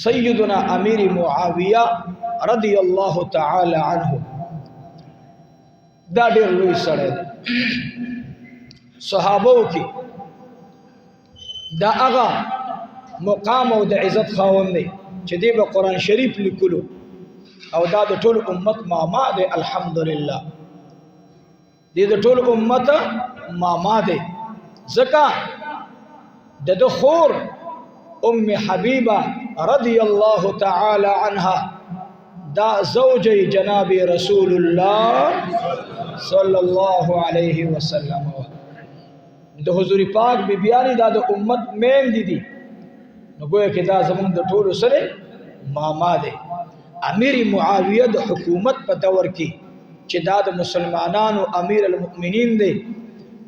سیدنا امیر معاویہ رضی اللہ تعالی عنہ دا ډېر لوی سړی دی صحابو کې دا هغه مقام او د عزت خاوند دی چې دی به قرآن شریف لیکلو او دا د ټول امت ماما دی الحمدلله دی د ټول امت ماما دی ځکه د ده خور ام حبیبه رضی الله تعالی عنها دا زوج جناب رسول الله صلی الله علیه وسلم د حضور پاک بیبیانی دا د امت مین دي نو گویا کہ دا زمون د ټولو سره ماما دی امیر معاویه د حکومت په دور کې چې دا د مسلمانانو امیر المؤمنین دی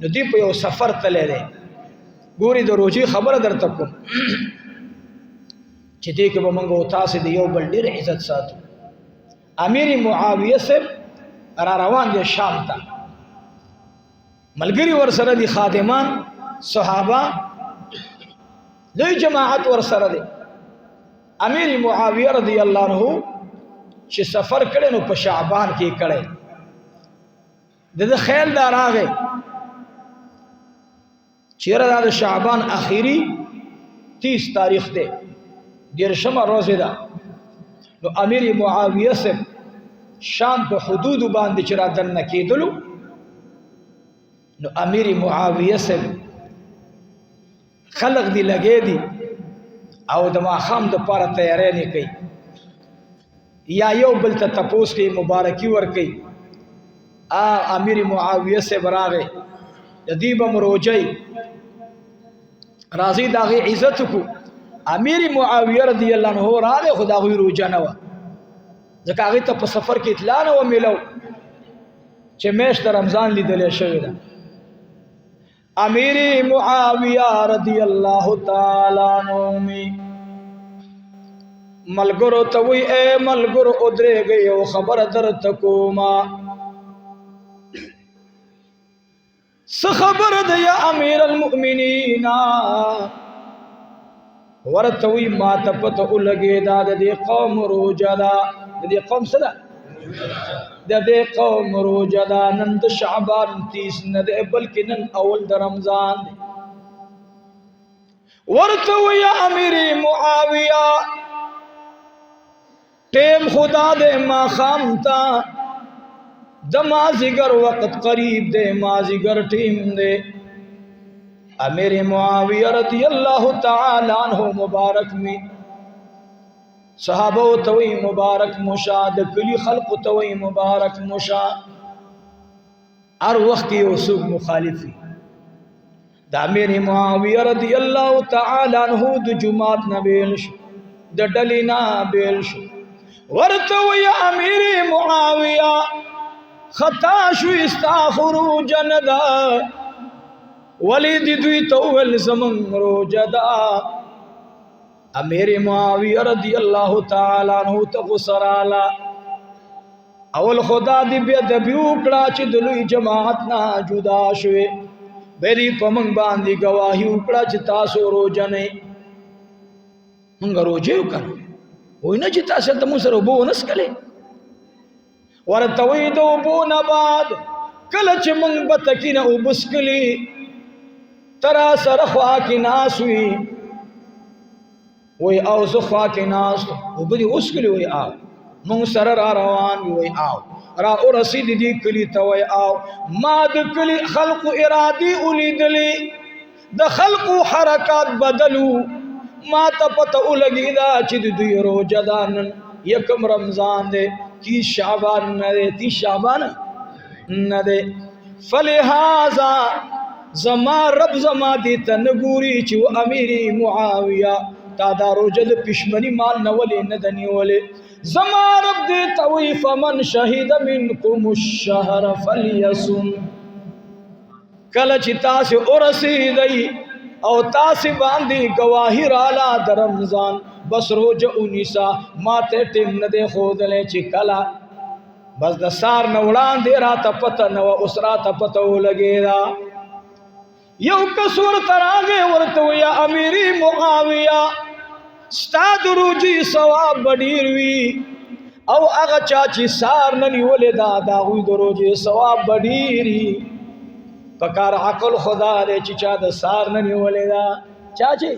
نو دی په یو سفر تللی دی ګوري د روزي خبره درته کوم چې دې کې به موږ او تاسو د یو بل ډېر عزت ساتو امیر معاویه صاحب را روان دي شام ته ملګری ور سره دي خادمان صحابه لوی جماعت ور سره دي امیر معاویه رضی الله عنه چې سفر کړي نو په شعبان کې کړي د خیال دا راغی چیرې د شعبان اخیری 30 تاریخ دی دیرشمه روزه ده نو امیر معاویه صاحب شام په حدود باندې چې را دننه کېدلو نو امیر معاویه صاحب خلق دی لګې دي او د ماښام دپاره تیاری نه کوي یا یو بل ته تپوس کوي مبارکي ورکوي امیر معاویه صاحب راغی د دې به مروجی راځي د هغې عزت وکړو امیر معاویه رضی الله عنه راغی خو د هغوی روژه نه وه ځکه هغې ته په سفر کې اطلاع نه وه میلو چې میاشت د رمضان لیدلی شوې ده امیر معاویه رضی الله تعالی عنه ملګرو ته وی اے ملګرو ودرېږئ یو خبره درته کومه څه خبره ده یا امیر المؤمنین ورته وی ما ته پته ولګېده د دې قوم روژه ده د دې قوم څه ده د دې قوم روژه ده نن د شعبان 30 نه دی بلکې نن اول د رمضان دی ورته وی یا امیر معاویه ټیم خدا دے ماښام ته د مازیګر وقت قریب دے مازیګر ټیم دے امیر معاویه رضی الله تعالی عنہ مبارک می صحابه توي مبارک مشا د کلی خلق توي مبارک مشا هر وخت یو څوک مخالفي د امیر معاویه رضی الله تعالی عنہ د جمعات نه بیل شو د ډلې نه بیل شو ورته وی امیر معاویه خطا شو استغفروا جندا ولید دوی تول زمن روجدا امیر معاویه رضی الله تعالی عنہ تغسرالا اول خدا دی بیا د بیو کړه چې د لوی جماعت نه جدا شوه بری پمنګ باندې گواهی وکړه چې تاسو روزه نه مونږ روزه وکړو وینه چې تاسو ته مو سره وبو نسکلې ورته وی دو بو نه بعد کله چې مونږ به تکینه وبسکلی ترا سره خوا کې ناس وی وی او زه خوا کې ناس وبدي وسکلی وی آو مونږ سره را روان وی آو را ورسید دی کلی ته وی آو ما د کلی خلق ارادي ولیدلی د خلق حرکات بدلو ما ته پته ولګیدا چې د دوی روزه ده نن یکم رمضان دی 30 شعبان نه دی 30 شعبان نه دی فلهذا زما رب زما دې ته نه ګوري چې امیر معاویه تا دا روزه د پښمنی مال نه ولې نه د نیولې زما رب دې ته وی فمن شهید منکم الشهر فلیصم کله چې تاسو ورسېدئ او تاسو باندې گواهی رالا د رمضان بس روزه اونیسا ماته ټیم نه دی خودلې چې کلا بس د سار نه وړاندې راته پته نه اوس راته پته ولګېدا یو کسور تراغه ورته یا امیر معاویه ستا د روجي ثواب بډیر وي او هغه چا چې سار نه نیولې دا د هغوی د روجې ثواب بډیر وي پکار عقل خدا دی چې چا د سار نه نیولې دا چا چې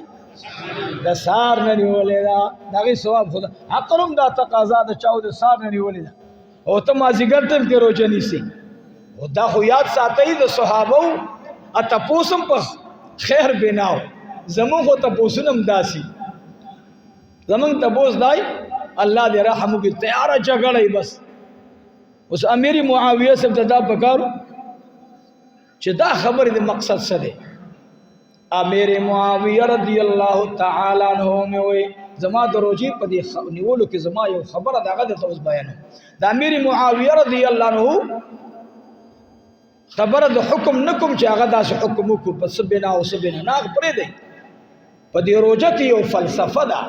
د سار نه نیولې دا د هغې ثواب خدا عقل هم دا تقاضا د چاو د سار نه نیولې ده او ته مازدیګر ټیم کې روژه نیسې او دا خو یاد ساتئ د صحابو تپوس هم په خیر بناو زمونږ خو تپوسونه هم داسي زمونږ تپوس دای الله دې رحم وکړي تیاره جګړه بس اوس امیر معاویه صاحب ته دا پکارو چې دا خبرې د مقصد څه دی امیر معاویه رضی الله تعالی عنہ مې وایي زما د روجې په دې نیولو کې زما یو خبره د هغه درته اوس بیانوم د امیر معاویه رضی الله عنه خبره د حکم نکوم چې هغه داسې حکم وکړو په څه بنا او څه بنا نه هغه پرېږدئ په دې روژه کې یو فلسفه ده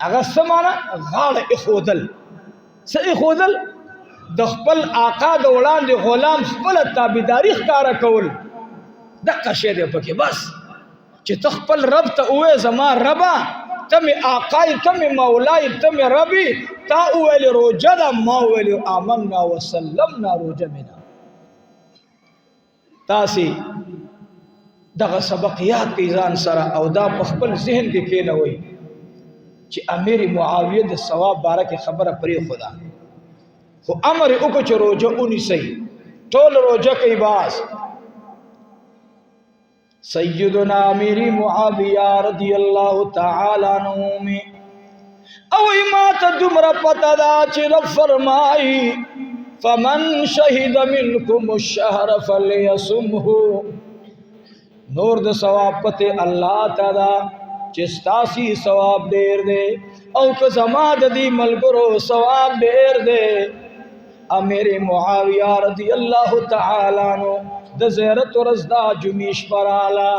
هغه څه معنی غاړه ایښودل څه ایښودل د خپل آقا د وړاندې غلام خپله تابعداري ښکاره کول دقه شی دی پکې بس چې ته خپل رب ته ووایې زما ربه ته مې آقای ته مې مولای ته مې ربي تا وویلې روژه ده ما وویلې آمنا وسلمنا روژه مې ده تاسې دغه سبق یاد کړئ ځان سره او دا په خپل ذهن کې کېنوئ چې امیر معاویه د ثواب باره کې خبره پرېښوده خو امر یې وکړو چې روژه ونیسئ ټول روژه کوي باز سیدنا امیر معاویه رضی الله تعالی عنہ او ما ته دومره پته ده چې رب فرمایي فمن شهد منکم الشهر فلیصمه نور د ثواب پته الله تعالی چې ستاسي ثواب ډیر دی او که زما د دې ملګرو ثواب ډیر دی امیر معاویه رضی الله تعالی عنہ د زیارت ورځ دا جمیش پراله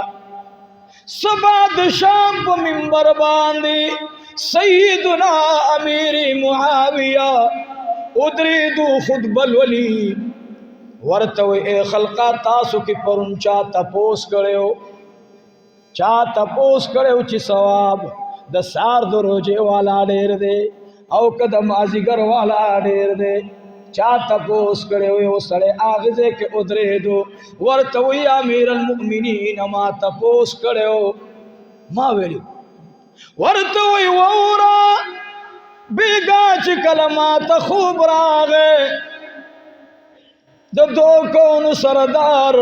سبا د شام په منبر باندې سیدنا امیر معاویه ادریدو خطبه لولي ورته اے خلقا تاسو کې پرون چا تپوس کړو چې ثواب د سار د روزه والا ډیر دی او کده مازیګر والا ډیر دی چا تپوس کړو یو سړی اغزه کې ادریدو ورته وی امیر المؤمنین ما تپوس کړو ما ویلو ورته وی وورا بیگا چی کلمات خوب راغے دو کون سردار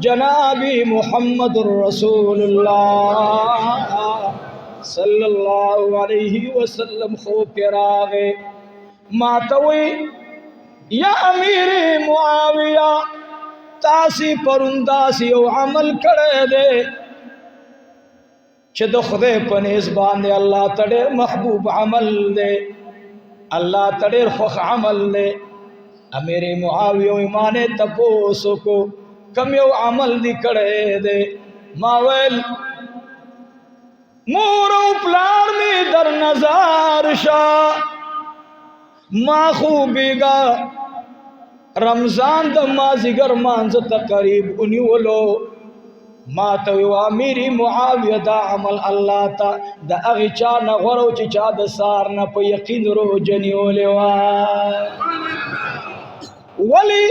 جنابی محمد رسول اللہ صلی اللہ علیہ وسلم خوب کے راغے ماتوی یا امیر معاویہ تاسی پرنداسی و عمل کرے دے چې د خدای په نس باندې الله تعالی محبوب عمل دی الله تعالی خوښ عمل دی امیر معاویه ایمان تپوسو کو کم یو عمل دی کړه دی ما ویل مور او پلار می در نظر شا ما خوبیگا رمضان د مازیګر مانځ ته قریب ونیولو ما ته وی امیر معاویه دا عمل الله تا د هغې چا نه غوره و چې چا د سار نه په یقین روژه نیولې وه ولې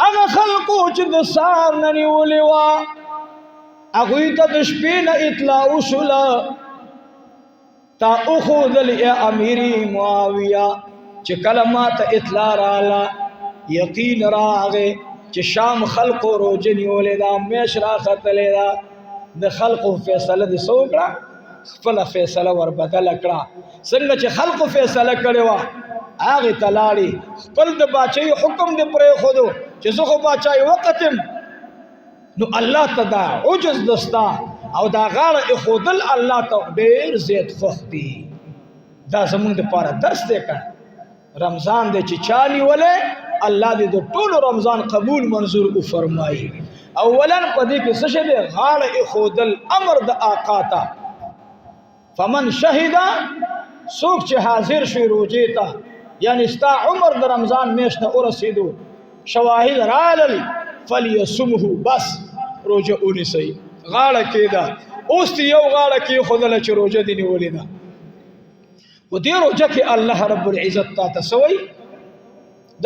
هغه خلقو چې د سار نه نیولې وه هغوی ته د شپې نه اطلاع وشوله تا وښودل ای امیر معاویه چې کله ما ته اطلاع راغله یقین راغی چې شام خلقو روزه نیولې ده میاشت راختلې ده د خلقو فیصله دې څه وکړه خپله فیصله وربدله کړه څنګه چې خلقو فیصله کړې وه هغې ته لاړې خپل د باچایي حکم دې پرېښودو چې زه خو باچایي وقت یم نو الله ته دا عجز دستا او دا غاړه ایښودل الله ته ډېر زیات خوښ دي دا زمونږ دپاره درس دی که رمضان دی چې چا نیولی الله دې د ټولو رمضان قبول منظور وفرمایي اولا په دې کې څه شی دی غاړه ایښودل امر د آقا ته فمن شهد څوک چې حاضر شي روژې ته یعنی ستا عمر د رمضان میاشت ته ورسېدو شواهد رالل فلیصمه بس روژه ونیسئ غاړه کېده اوس دې یو غاړه کېښودله چې روژه دې نیولې ده و دې روجه کې الله رب العزت تا تسوي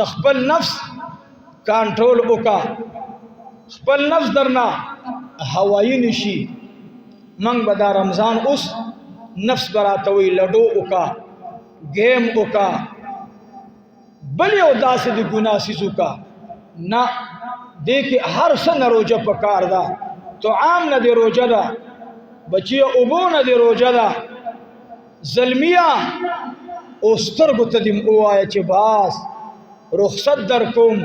د خپل نفس کنټرول وکا خپل نفس درنا هوایی نشي من به دا رمضان اوس نفس براتوي لډو وکا گیم وکا بل یو داسې د ګناه سیزو کا نه دې کې هر څه نه روجه پکار ده طعام نه دی روجه ده بچی اوبو نه دی روجه ده زلمیه او سترګو ته دې ووایه چې باس رخصت در کوم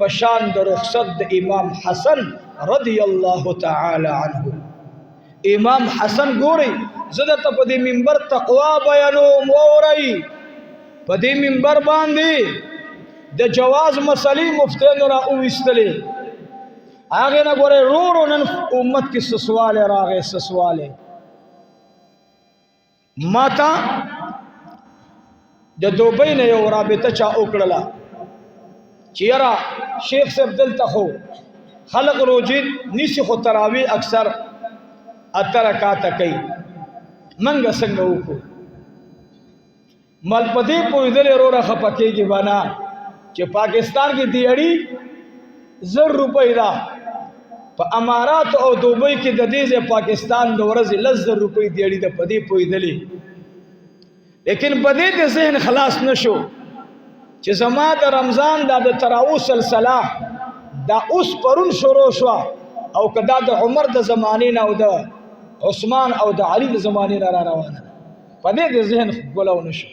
پشان د رخصت د امام حسن رضی الله تعالی عنه امام حسن ګوري زه درته په دې منبر تقوا بیانوم واورئ په دې منبر باندې د جواز مسلې مفتیانو را وویستلې هغې نه ګورئ رو نن امت کې څه سوالی راغی څه سوالی ما ته د دوبۍ نه یو رابطه چا وکړله چې یاره شیخ صاحب دلته خو خلق روجې نیسي خو تراوی اکثر اته رکاته کوي منګه څنګه وکړو مل په دې پوهېدلې وروره خفه کېږي به نه چې پاکستان کې دیاړي 1000 روپۍ ده په امارات او دوبۍ کې د دې ځای پاکستان د ورځې 10,000 روپۍ دیاړي ده په دې پوهېدلې لیکن په دې د ذهن خلاص نشو چې زما د رمضان دا د تراویح سلسله دا اوس پرون شروع شوه او که دا د عمر د زمانې نه او د عثمان او د علي د زمانې نه را روانه په دې د ذهن ګلو نشو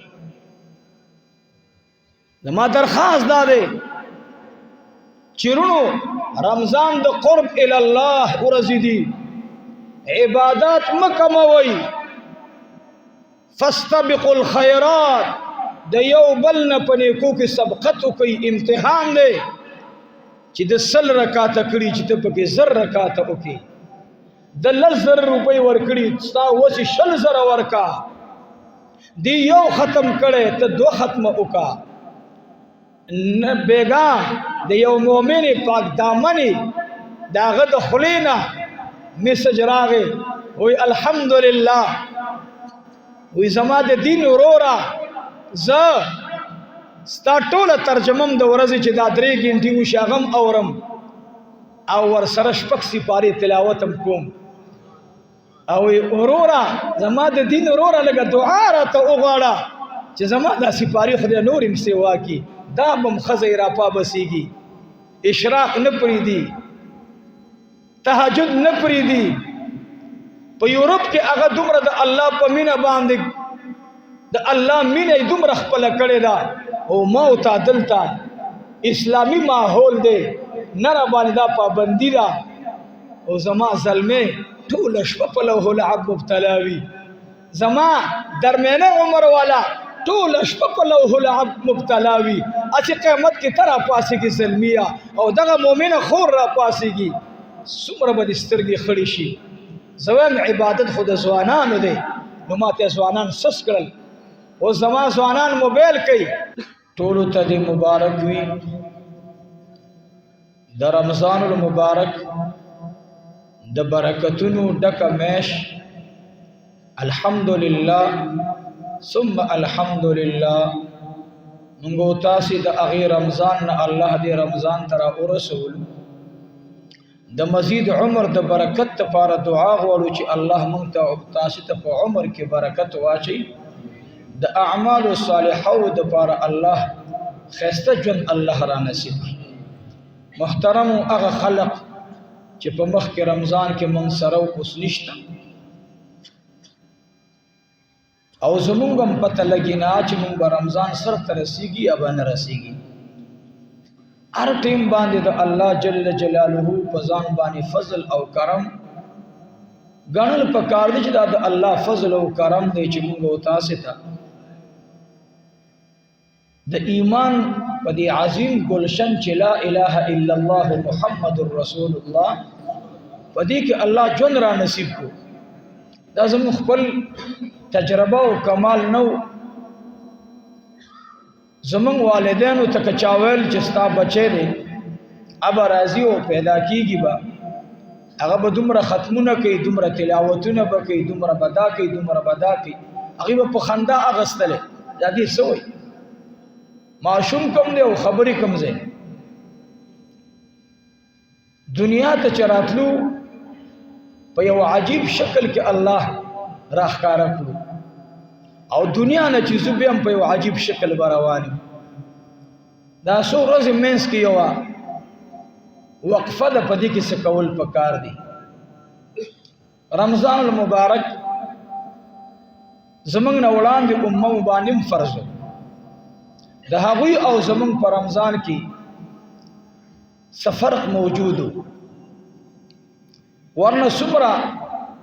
زما درخواست دا دی چې رونو رمضان د قرب الی الله ورځې دي عبادات مه کموئ فاستبقوا الخيرات د یو بل نه په نیکو کې سبقت وکړئ امتحان دی چې د 100 رکاته کړي چې ته پکې 1000 رکاته وکړي د 10,000 روپۍ ورکړي ستا اوس 20,000 ورکا دی یو ختم کړی ته 2 ختمه وکړه نه بیګا د یو مؤمن پاک دامنې د هغه د خولې نه میسج راغی وی الحمدلله وی زما د دین وروره زه ستا ټوله ترجمم د ورځې چې دا 3 غنټې وشي هغه هم اورم او ورسره 6 سپارې تلاوت هم کوم او وروره زما د دین وروره لږه دعا راته وغواړه چې زما دا سپارې خدای نور هم سیوا کړي دا بم ښځی راپابسېږي اشراق نه پرېږدي تهجد نه پرېږدي په یورپ کې هغه دومره د الله په مینه باندې د الله مینه یې دومره خپله کړې ده او ما او تا دلته اسلامي ماحول دی نه راباندې دا پابندي ده او زما زلمې ټوله شپه په لوح العب مبتلا وي زما درمیانه عمر والا ټوله شپه په لوح العب مبتلا وي چې قیامت کې ته راپاڅېږي زلمیه او دغه مؤمنه خور راپاڅېږي څومره به دې سترګې خړې شي زه وایم عبادت خو د ځوانانو دی نو ما ته ځوانان سس کړل او زما ځوانان موبایل کوي ټولو ته دې مبارک وي د رمضان المبارک د برکتونو ډکه میش الحمدلله ثم الحمدلله موږ تاسو د هغې رمضان نه الله دې رمضان ته راورسولو د مزید عمر د برکت لپاره دعا غواړو چې الله موږ ته تاسو ته په عمر کې برکت واچي د اعمال صالحو لپاره الله ښایسته ژوند الله را نصیب کړي محترم هغه خلق چې په مخ کې رمضان کې موږ سره اوس نشته او زمونږ هم پته لګي نه چې موږ به رمضان سر ته رسیږي یا به نه رسیږي هر ټیم باندې د الله جل جلاله په ځان باندې فضل او کرم ګڼل پکار دی چې دا د الله فضل او کرم دی چې موږ او تاسو ته د ایمان په دې عظیم گلشن چې لا اله الا الله محمد رسول الله په دې کې الله جون را نصیب کو دا زموږ خپل تجربه او کمال نو زموږ والدینو ته کچاول چې ستا بچی دی اب راضي او پیدا کیږي به هغه به دومره ختمونه کوي دومره تلاوتونه به کوي دومره بدا کوي دومره بدا کوي هغه په خندا اغستله دا دې سوې معشوم کم دی او خبرې کم زه دنیا ته چراتلو په یو عجیب شکل کې الله راخکاره کړو او دنیا نه چې زه بیا هم په یو عجیب شکل به روان یم دا څو ورځې منځ کې یوه وقفه ده په دې کې څه کول پکار دي رمضان المبارک زمونږ نه وړاندې امه باندې هم فرض و د هغوی او زمونږ په رمضان کې څه فرق موجود و ورنه څومره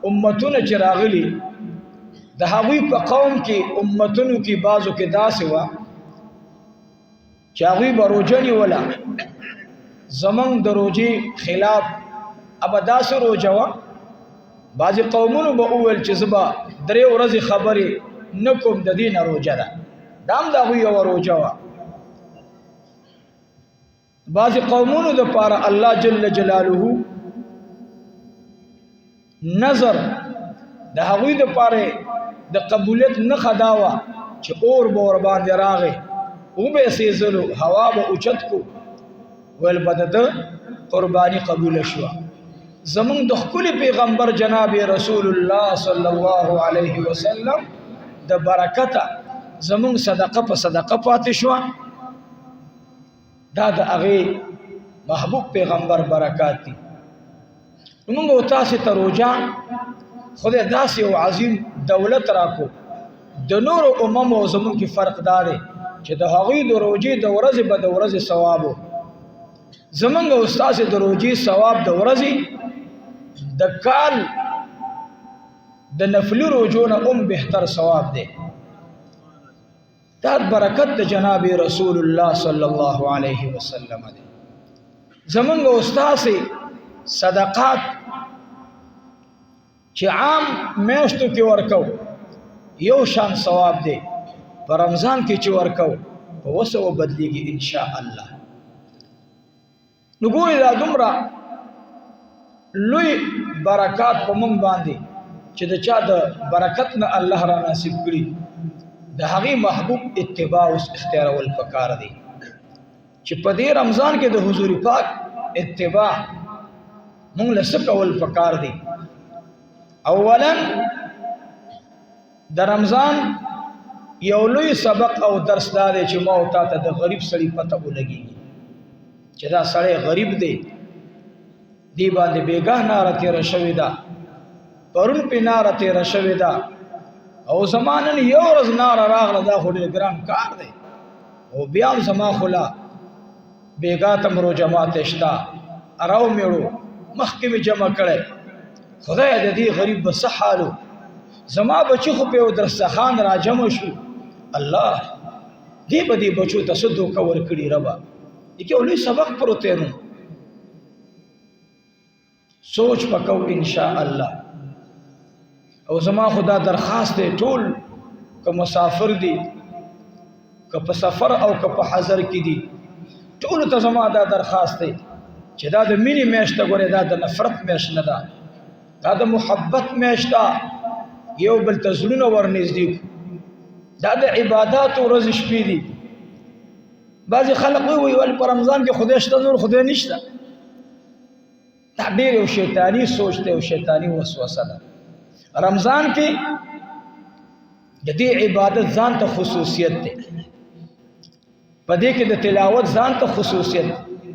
امتونه چې راغلي د هغوی په قوم کې امتونو کې بعضو کې داسې وه چې هغوی به روژه نیوله زمونږ د روژې خلاف ابه داسې روژه وه بعضې قومونو به وویل چې زه به 3 ورځې خبرې نه کوم د دې نه روژه ده دا هم د هغوی یوه روژه وه بعضې قومونو دپاره الله جل جلاله نظر د هغوی دپاره د قبولیت نښه دا وه چې اور به ورباندې راغی وبه یې سېزلو هوا به اوچت کو ویل به د ده قرباني قبوله شوه زمونږ د ښکلي پیغمبر جناب رسول الله صلی الله علیه وسلم د برکته زمونږ صدقه په صدقه پاتې شوه دا د هغې محبوب پیغمبر برکات دي موږ او تاسې ته روژه خدای داسې یو عظیم دولت راکو د نورو اممو زمونږ کې فرق دا دی چې د هغوی د روژې د ورځې به د ورځې ثواب و زمونږ او ستاسې د روژې ثواب د ورځې د کال د نفلي روژو نه هم بهتر ثواب دی دا برکت د جناب رسول الله صلی الله علیه وسلم دی زمونږ او ستاسې صدقات چې عام میاشتو کې ورکو یو شان ثواب دی په رمضان کې چې ورکو په وسو بدلیږي ان شاء الله نو ګورې دا دومره لوی برکات په موږ باندې چې د چا د برکت نه الله را نصیب کړي د هغې محبوب اتباع اوس اختیارول پکار دی چې په دې رمضان کې د حضور پاک اتباع مونږ له څه کول پکار دی اولا د رمضان یو لوی سبق او درس دا دی چې ما او تا ته د غریب سړي پته ولګېږي چې دا سړی غریب دی دی باندې بېګاه ناره تېره شوې ده پرون پې ناره تېره شوې ده او زما نن یو ورځ ناره راغله دا خو ډېر ګران کار دی او بیا هم زما خو لا بېګاه ته روژه ماته شته راو مېړو مخکې مې جمع کړی خدای د دې غریب به څه حال و زما بچي خو په یو درستخان را جمع شو الله دې به دې بچو ته څه دوکه ورکړي ربه دې کې یو لوی سبق پروت دی نو سوچ پکو ان شاء الله او زما خدا درخواست دی ټول که مسافر دي که په سفر او که په حضر کې دي ټولو ته زما دا درخواست دی چې دا د مینې میاشت ده ګورې دا د نفرت میاشت نه ده دا د محبت میاشت ده یو بل ته زړونه ورنږدې دا د عباداتو ورځې شپې دي بعضې خلک وایي ولې په رمضان کې خدای شته نور خدای نشته دا ډېر یو شیطاني سوچ دی او شیطاني وسوسه ده رمضان کې د دې عبادت ځان ته خصوصیت دی په دې کې د تلاوت ځان ته خصوصیت دی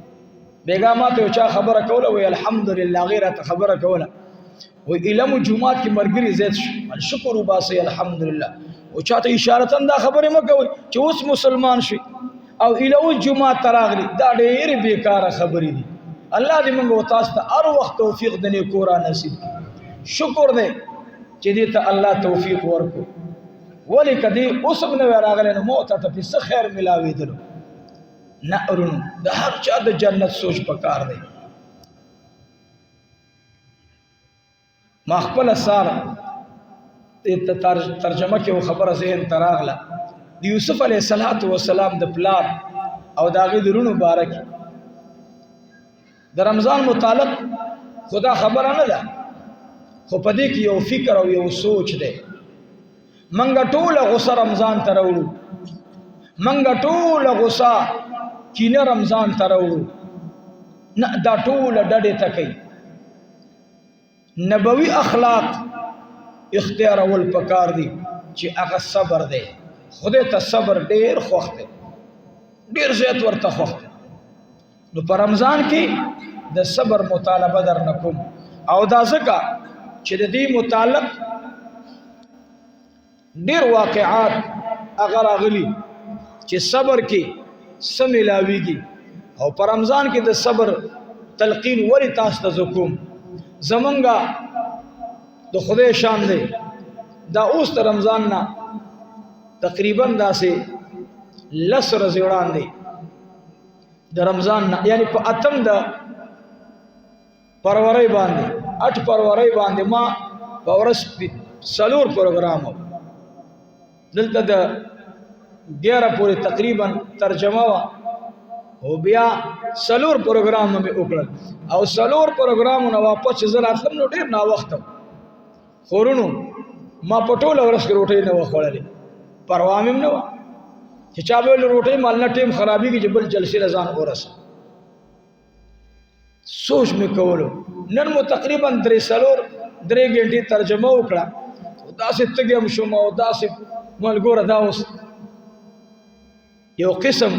بیګا ما ته یو چا خبره کوله وی الحمدلله هغې راته خبره کوله وی علم جومات کې ملګري زیات شو شکر وباسئ الحمدلله او چاته اشارتن دا خبرې مه کوئ چې اوس مسلمان شوي او ایله اوس جومات ته راغلي دا ډېرې بېکاره خبرې دي الله دې موږ او تاسو ته هر وخت توفیق د نیکو را نصیب کړي شکر دی چې دې ته الله توفیق ورکړو ولې که دې اوس هم نه وی راغلی نو مو ته پې څه خیر میلاوېدلو نه ورونو د هر چا د جنت سوچ پکار دی ما خپله سار ترجمه کې یو خبره ذهن ته راغله د یوسف علیه السلام د پلار او د هغې د لوڼو باره کې د رمضان متعلق خدا خبره نه ده خو په دې کې یو فکر او یو سوچ دی منګه ټول غصه رمضان ته راوړو منګه ټول غصه کینه رمضان ته راوړو نه دا ټول ډډې ته کوي نبوي اخلاق اختیارول پکار دي چې هغه صبر دی خدای ته صبر ډیر خوښ دی ډیر زیات ورته خوښ دی نو په رمضان کې د صبر مطالبه در نکوم او دا ځکه چې د دې متعلق ډیر واقعات اگر اغلی چې صبر کې سملاویږي او په رمضان کې د صبر تلقین ولی تاسو ته زکوم زمونږه د خدای شان دی دا اوس د رمضان نه تقریبا داسې 10 ورځې وړاندې د رمضان نه یعنی په اتم د فروری باندې 8 فروری باندې ما په ورځ 4 پروګرام دلته د 11 پورې تقریبا ترجمه وا او بیا 4 پروګرام مې وکړل او 4 پروګرامونه واپس زه راتلم نو ډیر نا وخت خورونو ما پټول ورس کې روټي نه وخوړلې پروا مې نه و چې چا به روټي مال نه ټیم خرابي کې جبل جلسې رضان اورس سوچ مې کولو نن مو تقریبا 3 غنټې ترجمه وکړه داسې تګم شوم او داسې ملګری دا اوس یو قسم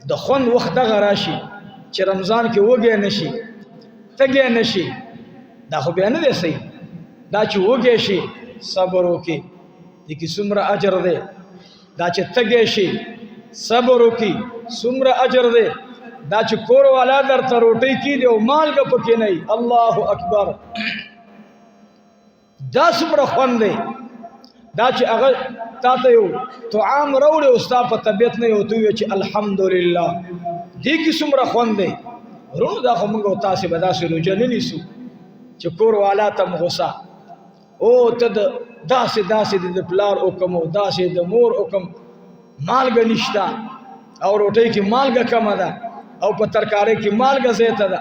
د خون وخت دغه راشي چې رمضان کې وګې نشي تګې نشي دا خو بیا نه دی صحیح دا چې وګې شي صبر وکي د کی څومره اجر دی دا چې تګې شي صبر وکي څومره اجر دی دا چې کور والا درته روټۍ کی دی او مالګه پکې نه الله اکبر دا څومره خوند دی دا چې هغه تاته یو طعام راوړي او ستا په طبیعت نه یو ته چې الحمدلله دې کې څومره خوند دی ورونو دا خو موږ او تاسې به داسې روژه نه نیسو چې کور والا ته غوسه او ته داسې د پلار حکم او داسې د مور حکم مالګه نشته او روټۍ کې مالګه کمه ده او په ترکارۍ کې مالګه زیاته ده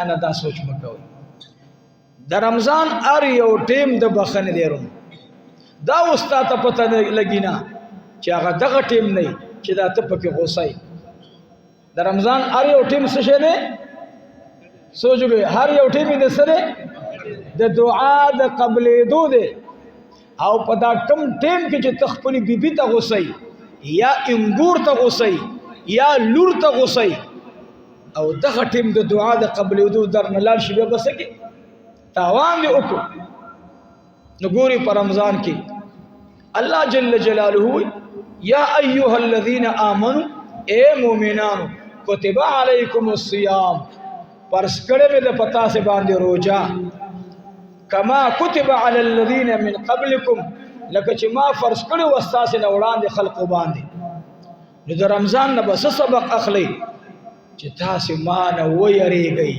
نه دا سوچ مه کوئ د رمضان هر یو ټیم د بخښنې دی ورونو دا اوس تا ته پته نه لګي نه چې هغه دغه ټیم نه چې دا ته پکې غوسه د رمضان هر یو ټیم څه شی دی سوچ وکړئ هر یو ټیم یې د څه دی د دعا د قبلېدو دی او په دا کم ټیم کې چې ته خپلې بیبي ته غوسه یا انګور ته غوسه یا لور ته غوسه او دغه ټیم د دعا د قبلېدو در نه لاړ شي بیا به څه کې تاوان دې وکړو نو ګوري په رمضان کې الله جل جلاله یا ایها الذین آمنوا اے مومنانو کتب علیکم الصیام پرس کړه مې د پتا سے باندې روزه کما کتب علی الذین من قبلکم لکه چې ما فرض کړو واستاسه نه وړاندې خلق باندې نو د رمضان نه بس سبق اخلي چې تاسو ما نه ویریږئ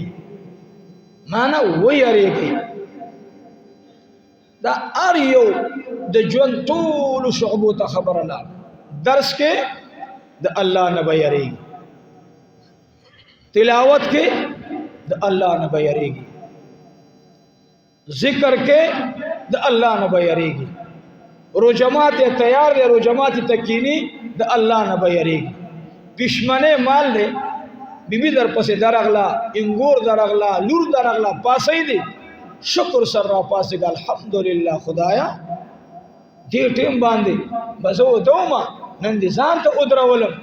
دا ار یو د ژوند ټول شعبو ته خبره لا درس کې د الله نه بیریږي تلاوت کې د الله نه بیریږي ذکر کې د الله نه بیریږي روجمات تیار دی روجمات تکینی د الله نه بیریږي پښمنه مال دی بیبي در پسې درغلا انګور درغلا لور درغلا پاسې دی شکر سر را پاسګ الحمدلله خدایا دې ټیم باندې بس و دوما نن دې ځان ته ودرولم